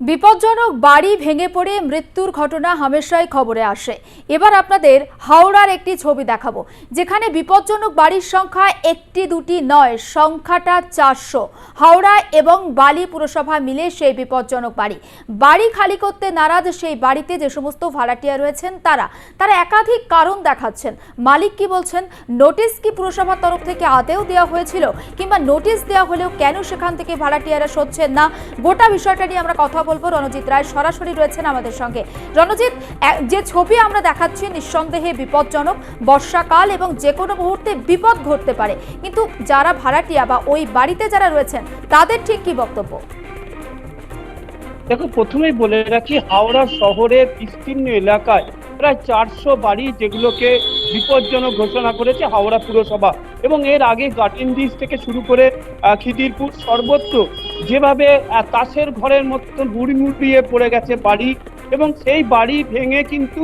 বিপজ্জনক বাড়ি ভেঙে পড়ে মৃত্যুর ঘটনা হামেশাই খবরে আসে। এবার আপনাদের হাওড়ার একটি ছবি দেখাবো, যেখানে বিপজ্জনক বাড়ির সংখ্যা একটি দুটি নয়, সংখ্যাটা 400। হাওড়া এবং বালি পুরসভা মিলে সেই বিপজ্জনক বাড়ি খালি করতে নারাজ সেই বাড়িতে যে সমস্ত ভাড়াটিয়া রয়েছেন তারা একাধিক কারণ দেখাচ্ছেন। মালিক কি বলছেন, নোটিশ কি পুরসভার তরফ থেকে আদেও দেওয়া হয়েছিল, কিংবা নোটিশ দেওয়া হলেও কেন সেখান থেকে ভাড়াটিয়ারা সচ্ছেন না, গোটা বিষয়টা নিয়ে আমরা কথা বলবো। রণজিৎ রায় সরাসরি রয়েছেন আমাদের সঙ্গে। রণজিৎ, যে ছবি আমরা দেখাচ্ছি নিঃসন্দেহে বিপজ্জনক, বর্ষাকাল এবং যে কোনো মুহূর্তে বিপদ ঘটতে পারে, কিন্তু যারা ভাড়াটিয়া বা ওই বাড়িতে যারা রয়েছেন তাদের ঠিক কি বক্তব্য? দেখো, প্রথমেই বলে রাখি, হাওড়া শহরের বিস্তীর্ণ এলাকায় প্রায় 400 বাড়ি যেগুলোকে বিপজ্জনক ঘোষণা করেছে হাওড়া পুরসভা, এবং এর আগে গার্ডেন ব্রিজ থেকে শুরু করে খিদিরপুর সর্বত্র যেভাবে তাসের ঘরের মতন হুড়মুড়িয়ে পড়ে গেছে বাড়ি, এবং সেই বাড়ি ভেঙে কিন্তু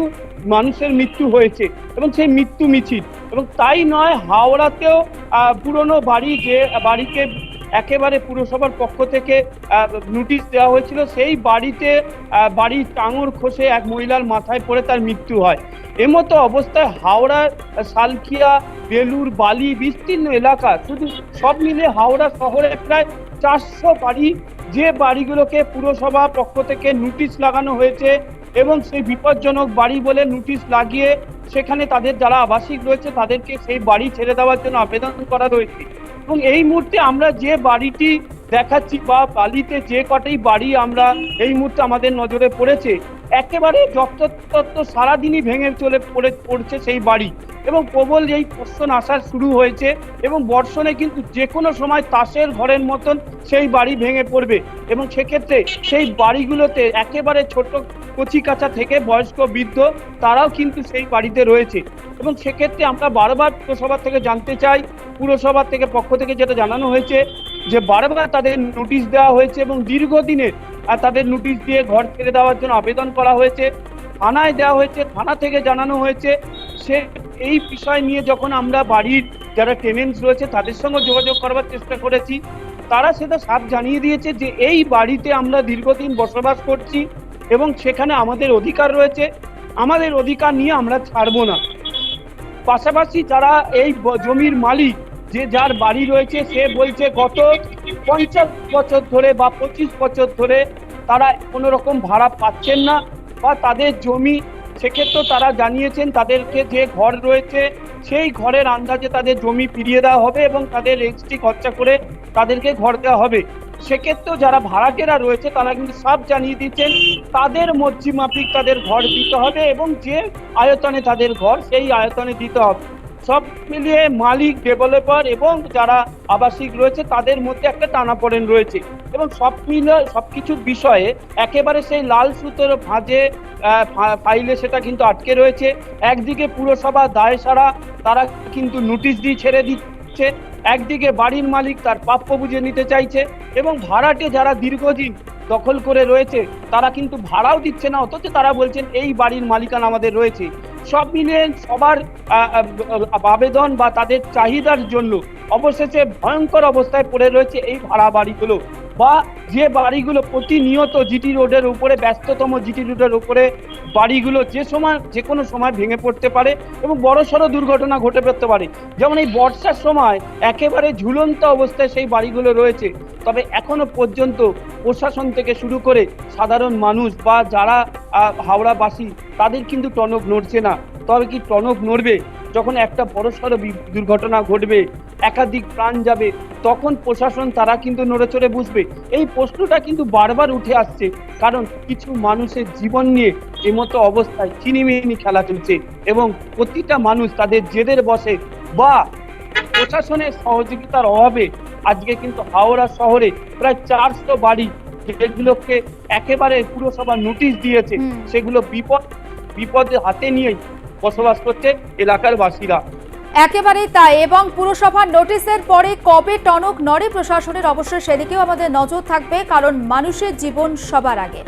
মানুষের মৃত্যু হয়েছে এবং সেই মৃত্যু মিছিল। এবং তাই নয়, হাওড়াতেও পুরনো বাড়ি, যে বাড়িকে একেবারে পুরসভার পক্ষ থেকে নোটিশ দেওয়া হয়েছিল, সেই বাড়িতে বাড়ির টাঙর খসে এক মহিলার মাথায় পড়ে তার মৃত্যু হয়। এমতো অবস্থায় হাওড়ার সালকিয়া, বেলুর, বালি বিস্তীর্ণ এলাকা, শুধু সব মিলে হাওড়া শহরে প্রায় 400 বাড়ি, যে বাড়িগুলোকে পুরসভা পক্ষ থেকে নোটিশ লাগানো হয়েছে এবং সেই বিপজ্জনক বাড়ি বলে নোটিশ লাগিয়ে সেখানে তাদের যারা আবাসিক রয়েছে তাদেরকে সেই বাড়ি ছেড়ে দেওয়ার জন্য আবেদন করা রয়েছে। এবং এই মুহূর্তে আমরা যে বাড়িটি দেখাচ্ছি, বা বালিতে যে কটাই বাড়ি আমরা এই মুহূর্তে আমাদের নজরে পড়েছে, একেবারে যত্রতত্র সারাদিনই ভেঙে পড়ছে সেই বাড়ি, এবং প্রবল এই বর্ষণ আসা শুরু হয়েছে, এবং বর্ষণে কিন্তু যে কোনো সময় তাসের ঘরের মতন সেই বাড়ি ভেঙে পড়বে। এবং সেক্ষেত্রে সেই বাড়িগুলোতে একেবারে ছোট কচিকাঁচা থেকে বয়স্ক বৃদ্ধ তারাও কিন্তু সেই বাড়িতে রয়েছে। এবং সেক্ষেত্রে আমরা বারবার পুরসভা থেকে জানতে চাই, পুরসভার থেকে পক্ষ থেকে যেটা জানানো হয়েছে যে বারবার তাদের নোটিশ দেওয়া হয়েছে এবং দীর্ঘদিনের তাদের নোটিশ দিয়ে ঘর ছেড়ে দেওয়ার জন্য আবেদন করা হয়েছে, থানায় দেওয়া হয়েছে, থানা থেকে জানানো হয়েছে। সে এই বিষয় নিয়ে যখন আমরা বাড়ির যারা টেনেন্টস রয়েছে তাদের সঙ্গে যোগাযোগ করবার চেষ্টা করেছি, তারা সেটা সাফ জানিয়ে দিয়েছে যে এই বাড়িতে আমরা দীর্ঘদিন বসবাস করছি এবং সেখানে আমাদের অধিকার রয়েছে, আমাদের অধিকার নিয়ে আমরা ছাড়বো না। পাশাপাশি যারা এই জমির মালিক, যে যার বাড়ি রয়েছে, সে বলছে গত 50 বছর ধরে বা 25 বছর ধরে তারা কোনো রকম ভাড়া পাচ্ছেন না, বা তাদের জমি, সেক্ষেত্রেও তারা জানিয়েছেন তাদেরকে যে ঘর রয়েছে সেই ঘরের আন্দাজে তাদের জমি ফিরিয়ে দেওয়া হবে এবং তাদের রেজিস্ট্রি খরচা করে তাদেরকে ঘর দেওয়া হবে। সেক্ষেত্রেও যারা ভাড়াটেরা রয়েছে তারা কিন্তু সব জানিয়ে দিচ্ছেন তাদের মর্জি মাফিক তাদের ঘর দিতে হবে, এবং যে আয়তনে তাদের ঘর সেই আয়তনে দিতে হবে। সব মিলিয়ে মালিক, ডেভেলপার এবং যারা আবাসিক রয়েছে তাদের মধ্যে একটা টানাপোড়েন রয়েছে, এবং সব মিলে সবকিছুর বিষয়ে একেবারে সেই লাল সুতোর ভাঁজে ফাইলে সেটা কিন্তু আটকে রয়েছে। একদিকে পুরসভা দায় সারা, তারা কিন্তু নোটিশ দিয়ে ছেড়ে দিচ্ছে, একদিকে বাড়ির মালিক তার প্রাপ্য বুঝে নিতে চাইছে, এবং ভাড়াটে যারা দীর্ঘদিন দখল করে রয়েছে তারা কিন্তু ভাড়াও দিচ্ছে না, অথচ তারা বলছেন এই বাড়ির মালিকানা আমাদের রয়েছে। সব মিলিয়ে সবার আবেদন বা তাদের চাহিদার জন্য অবশেষে ভয়ঙ্কর অবস্থায় পড়ে রয়েছে এই ভাড়া বাড়িগুলো, বা যে বাড়িগুলো প্রতিনিয়ত জিটি রোডের উপরে, ব্যস্ততম জিটি রোডের উপরে বাড়িগুলো যে কোনো সময় ভেঙে পড়তে পারে এবং বড়সড় দুর্ঘটনা ঘটে পড়তে পারে। যেমন এই বর্ষার সময় একেবারে ঝুলন্ত অবস্থায় সেই বাড়িগুলো রয়েছে। তবে এখনো পর্যন্ত প্রশাসন থেকে শুরু করে সাধারণ মানুষ বা যারা হাওড়াবাসী, তাদের কিন্তু টনক নড়ছে না। তবে কি টনক নড়বে যখন একটা বড়সড় দুর্ঘটনা ঘটবে, একাধিক প্রাণ যাবে, তখন প্রশাসন তারা কিন্তু নড়ে চড়ে বুঝবে। এই প্রশ্নটা কিন্তু বারবার উঠে আসছে, কারণ কিছু মানুষের জীবন নিয়ে এমতো অবস্থায় চিনিমিনি খেলা চলছে, এবং প্রতিটা মানুষ তাদের জেদের বসে বা প্রশাসনের সহযোগিতার অভাবে আজকে কিন্তু হাওড়া শহরে প্রায় 400 বাড়ি যেগুলোকে একেবারে পুরসভা নোটিশ দিয়েছে, সেগুলো বিপদের হাতে নিয়েই বসবাস করছে এলাকার বাসীরা। একেবারেই তাই। এবং পুরসভার নোটিশের পরে কবে টনক নড়ে প্রশাসনের, অবশ্যই সেদিকেও আমাদের নজর থাকবে, কারণ মানুষের জীবন সবার আগে।